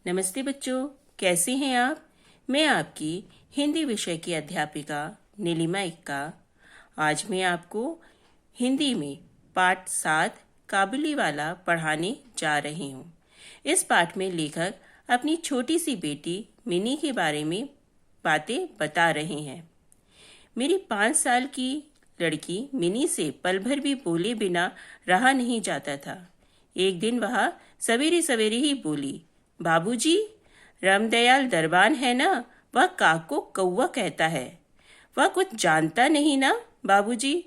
नमस्ते बच्चों, कैसे हैं आप? मैं आपकी हिंदी विषय की अध्यापिका नीलिमा इक्का। आज मैं आपको हिंदी में पाठ 7 काबुली वाला पढ़ाने जा रही हूँ। इस पाठ में लेखक अपनी छोटी सी बेटी मिनी के बारे में बातें बता रहे हैं। मेरी 5 साल की लड़की मिनी से पल भर भी बोले बिना रहा नहीं जाता था। एक दिन वह सवेरे सवेरे ही बोली, बाबूजी, रामदयाल दरबान है ना, वह काक को कौवा कहता है। वह कुछ जानता नहीं ना बाबूजी।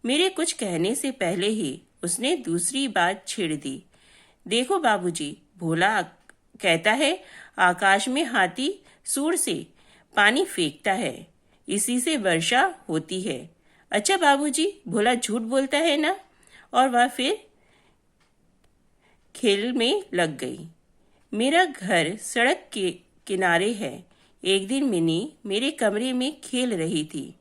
मेरे कुछ कहने से पहले ही उसने दूसरी बात छेड़ दी। देखो बाबूजी, भोला कहता है आकाश में हाथी सूर से पानी फेंकता है, इसी से वर्षा होती है। अच्छा बाबूजी, भोला झूठ बोलता है ना। और वह फिर खेल में लग गई। मेरा घर सड़क के किनारे है। एक दिन मिनी मेरे कमरे में खेल रही थी।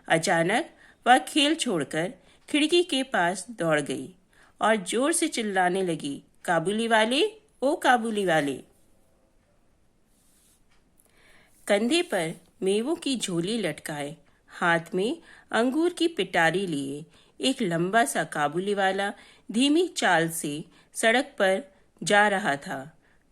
अचानक वह खेल छोड़कर खिड़की के पास दौड़ गई और जोर से चिल्लाने लगी, काबुली वाले, ओ काबुली वाले। कंधे पर मेवों की झोली लटकाए, हाथ में अंगूर की पिटारी लिए एक लंबा सा काबुली वाला धीमी चाल से सड़क पर जा रहा था।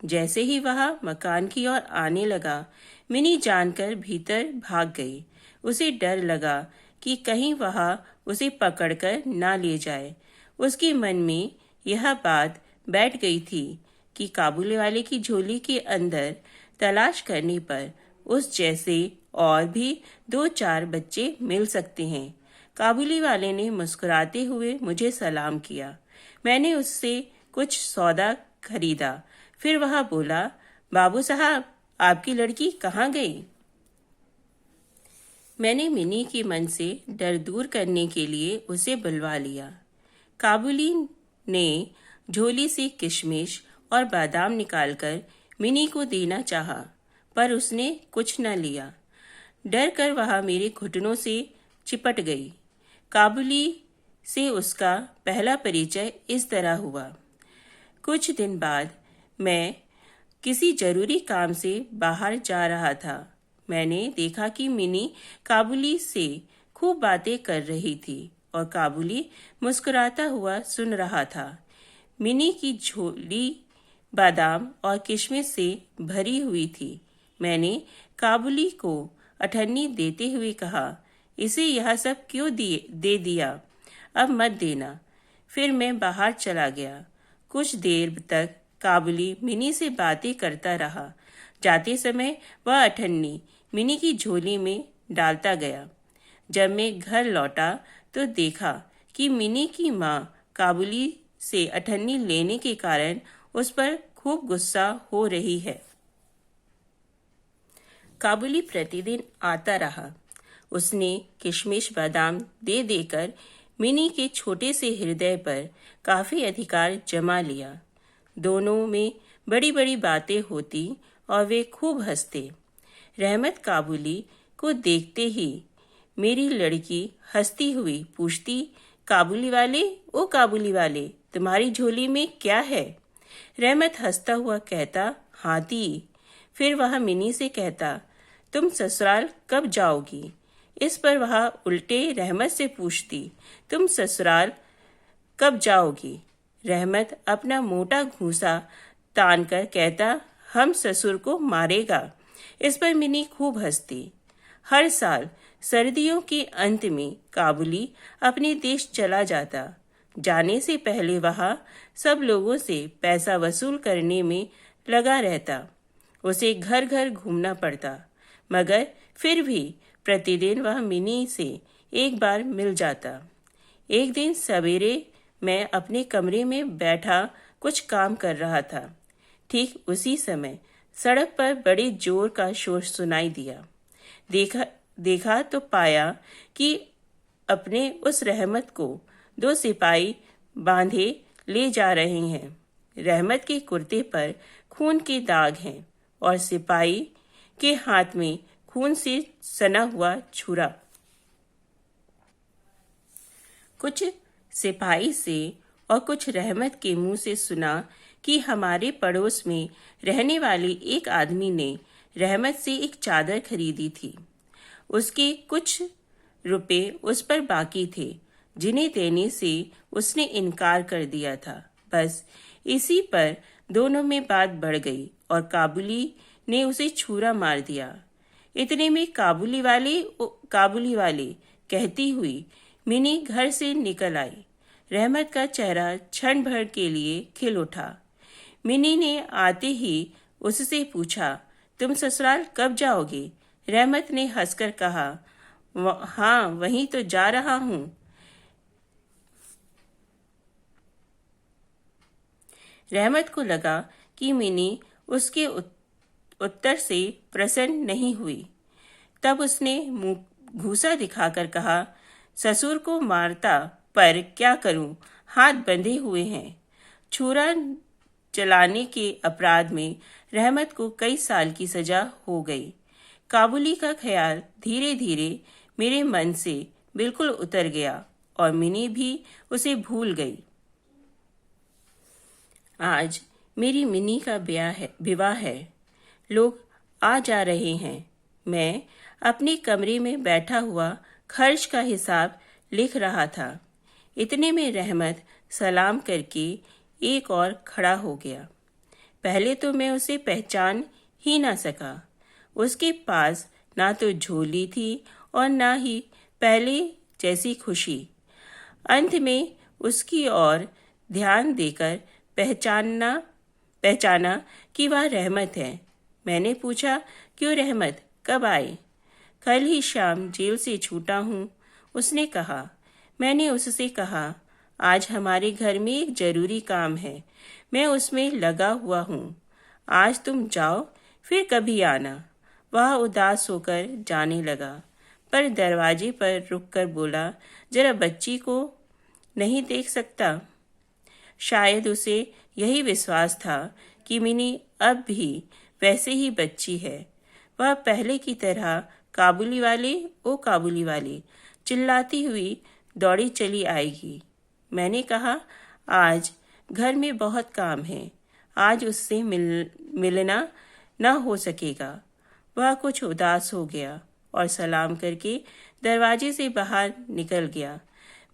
जैसे ही वह मकान की ओर आने लगा, मिनी जानकर भीतर भाग गई। उसे डर लगा कि कहीं वह उसे पकड़कर ना ले जाए। उसके मन में यह बात बैठ गई थी कि काबुली वाले की झोली के अंदर तलाश करने पर उस जैसे और भी 2-4 बच्चे मिल सकते हैं। काबुली वाले ने मुस्कुराते हुए मुझे सलाम किया। मैंने उससे कुछ सौदा खरीदा। फिर वह बोला, बाबू साहब, आपकी लड़की कहाँ गई? मैंने मिनी के मन से डर दूर करने के लिए उसे बुलवा लिया। काबुली ने झोली से किशमिश और बादाम निकालकर मिनी को देना चाहा, पर उसने कुछ न लिया। डर कर वह मेरे घुटनों से चिपट गई। काबुली से उसका पहला परिचय इस तरह हुआ। कुछ दिन बाद मैं किसी जरूरी काम से बाहर जा रहा था। मैंने देखा कि मिनी काबुली से खूब बातें कर रही थी और काबुली मुस्कुराता हुआ सुन रहा था। मिनी की झोली बादाम और किशमिश से भरी हुई थी। मैंने काबुली को अठन्नी देते हुए कहा, इसे यह सब क्यों दे दिया? अब मत देना। फिर मैं बाहर चला गया। कुछ देर तक काबुली मिनी से बातें करता रहा। जाते समय वह अठन्नी मिनी की झोली में डालता गया। जब मैं घर लौटा तो देखा कि मिनी की माँ काबुली से अठन्नी लेने के कारण उस पर खूब गुस्सा हो रही है। काबुली प्रतिदिन आता रहा। उसने किशमिश बादाम दे देकर मिनी के छोटे से हृदय पर काफी अधिकार जमा लिया। दोनों में बड़ी बड़ी बातें होती और वे खूब हंसते। रहमत काबुली को देखते ही मेरी लड़की हंसती हुई पूछती, काबुली वाले, ओ काबुली वाले, तुम्हारी झोली में क्या है? रहमत हंसता हुआ कहता, हाथी। फिर वह मिनी से कहता, तुम ससुराल कब जाओगी? इस पर वह उल्टे रहमत से पूछती, तुम ससुराल कब जाओगी? रहमत अपना मोटा घूंसा तान कर कहता, हम ससुर को मारेगा। इस पर मिनी खूब हंसती। हर साल सर्दियों के अंत में काबुली अपने देश चला जाता। जाने से पहले वह सब लोगों से पैसा वसूल करने में लगा रहता। उसे घर घर घूमना पड़ता, मगर फिर भी प्रतिदिन वह मिनी से एक बार मिल जाता। एक दिन सवेरे मैं अपने कमरे में बैठा कुछ काम कर रहा था। ठीक उसी समय सड़क पर बड़े जोर का शोर सुनाई दिया। देखा तो पाया कि अपने उस रहमत को 2 सिपाही बांधे ले जा रहे हैं। रहमत के कुर्ते पर खून के दाग हैं और सिपाही के हाथ में खून से सना हुआ छुरा। कुछ सिपाही से और कुछ रहमत के मुंह से सुना कि हमारे पड़ोस में रहने वाले एक आदमी ने रहमत से एक चादर खरीदी थी। उसके कुछ रुपए उस पर बाकी थे जिन्हें देने से उसने इनकार कर दिया था। बस इसी पर दोनों में बात बढ़ गई और काबुली ने उसे छुरा मार दिया। इतने में काबुली वाले कहती हुई मिनी घर से निकल आई। रहमत का चेहरा क्षण भर के लिए खिल उठा। मिनी ने आते ही उससे पूछा, तुम ससुराल कब जाओगे? रहमत ने हंसकर कहा, हाँ, वहीं तो जा रहा हूँ। रहमत को लगा कि मिनी उसके उत्तर से प्रसन्न नहीं हुई। तब उसने मुंह घूसा दिखाकर कहा, ससुर को मारता पर क्या करूं, हाथ बंधे हुए हैं। छुरा चलाने के अपराध में रहमत को कई साल की सजा हो गई। काबुली का ख्याल धीरे धीरे मेरे मन से बिल्कुल उतर गया और मिनी भी उसे भूल गई। आज मेरी मिनी का विवाह है। लोग आ जा रहे हैं। मैं अपने कमरे में बैठा हुआ खर्च का हिसाब लिख रहा था। इतने में रहमत सलाम करके एक और खड़ा हो गया। पहले तो मैं उसे पहचान ही ना सका। उसके पास ना तो झोली थी और ना ही पहले जैसी खुशी। अंत में उसकी ओर ध्यान देकर पहचाना कि वह रहमत है। मैंने पूछा, क्यों रहमत, कब आए? कल ही शाम जेल से छूटा हूँ, उसने कहा। मैंने उससे कहा, आज हमारे घर में एक जरूरी काम है, मैं उसमें लगा हुआ हूँ। आज तुम जाओ, फिर कभी आना। वह उदास होकर जाने लगा, पर दरवाजे पर रुककर बोला, जरा बच्ची को नहीं देख सकता? शायद उसे यही विश्वास था कि मिनी अब भी वैसे ही बच्ची है। वह पहले की तरह काबुली वाले चिल्लाती हुई दौड़ी चली आएगी। मैंने कहा, आज घर में बहुत काम है, आज उससे मिलना न हो सकेगा। वह कुछ उदास हो गया और सलाम करके दरवाजे से बाहर निकल गया।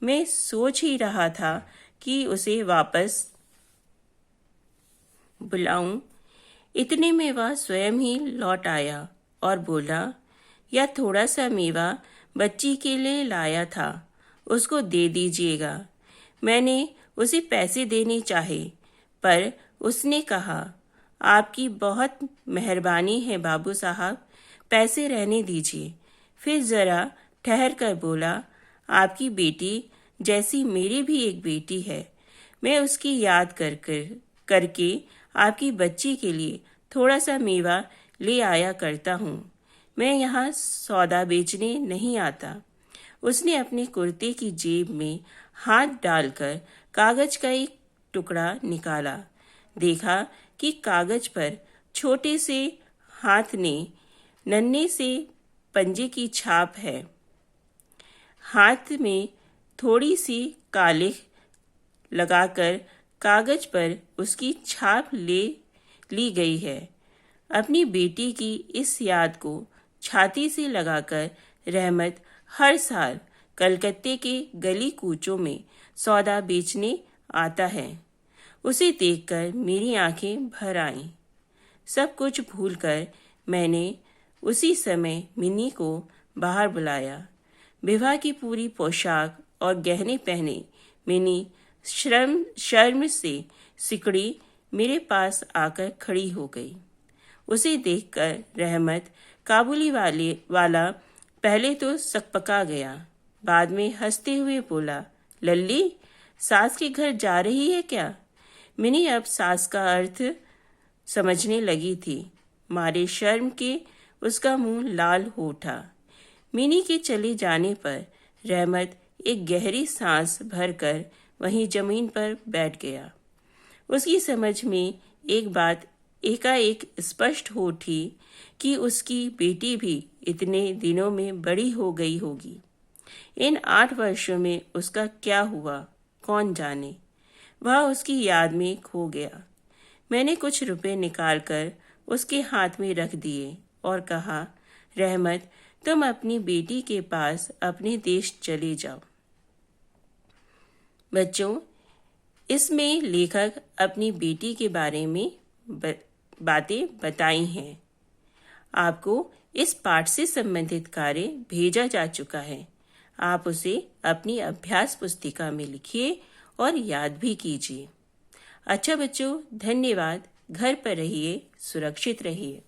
मैं सोच ही रहा था कि उसे वापस बुलाऊं। इतने में वह स्वयं ही लौट आया और बोला, यह थोड़ा सा मेवा बच्ची के लिए लाया था, उसको दे दीजिएगा। मैंने उसे पैसे देने चाहे, पर उसने कहा, आपकी बहुत मेहरबानी है बाबू साहब, पैसे रहने दीजिए। फिर जरा ठहर कर बोला, आपकी बेटी जैसी मेरी भी एक बेटी है। मैं उसकी याद करके आपकी बच्ची के लिए थोड़ा सा मेवा ले आया करता हूँ। मैं यहाँ सौदा बेचने नहीं आता। उसने अपने कुर्ते की जेब में हाथ डालकर कागज का एक टुकड़ा निकाला। देखा कि कागज पर छोटे से हाथ ने नन्हे से पंजे की छाप है। हाथ में थोड़ी सी कालिख लगाकर कागज पर उसकी छाप ली गई है। अपनी बेटी की इस याद को छाती से लगाकर रहमत हर साल कलकत्ते के गली कूचों में सौदा बेचने आता है। उसे देखकर मेरी आंखें भर आईं। सब कुछ भूलकर मैंने उसी समय मिनी को बाहर बुलाया। विवाह की पूरी पोशाक और गहने पहने मिनी शर्म से सिकड़ी मेरे पास आकर खड़ी हो गई। उसे देखकर रहमत वाला पहले तो सकपका गया, बाद में हंसते हुए बोला, लल्ली, सास के घर जा रही है क्या? मिनी अब सास का अर्थ समझने लगी थी। मारे शर्म के उसका मुंह लाल हो उठा। मिनी के चले जाने पर रहमत एक गहरी सांस भरकर वहीं जमीन पर बैठ गया। उसकी समझ में एक बात एकाएक स्पष्ट हो उठी कि उसकी बेटी भी इतने दिनों में बड़ी हो गई होगी। इन 8 वर्षों में उसका क्या हुआ, कौन जाने। वह उसकी याद में खो गया। मैंने कुछ रुपए निकालकर उसके हाथ में रख दिए और कहा, रहमत, तुम अपनी बेटी के पास अपने देश चले जाओ। बच्चों, इसमें लेखक अपनी बेटी के बारे में बातें बताई हैं। आपको इस पाठ से संबंधित कार्य भेजा जा चुका है। आप उसे अपनी अभ्यास पुस्तिका में लिखिए और याद भी कीजिए। अच्छा बच्चों, धन्यवाद। घर पर रहिए, सुरक्षित रहिए।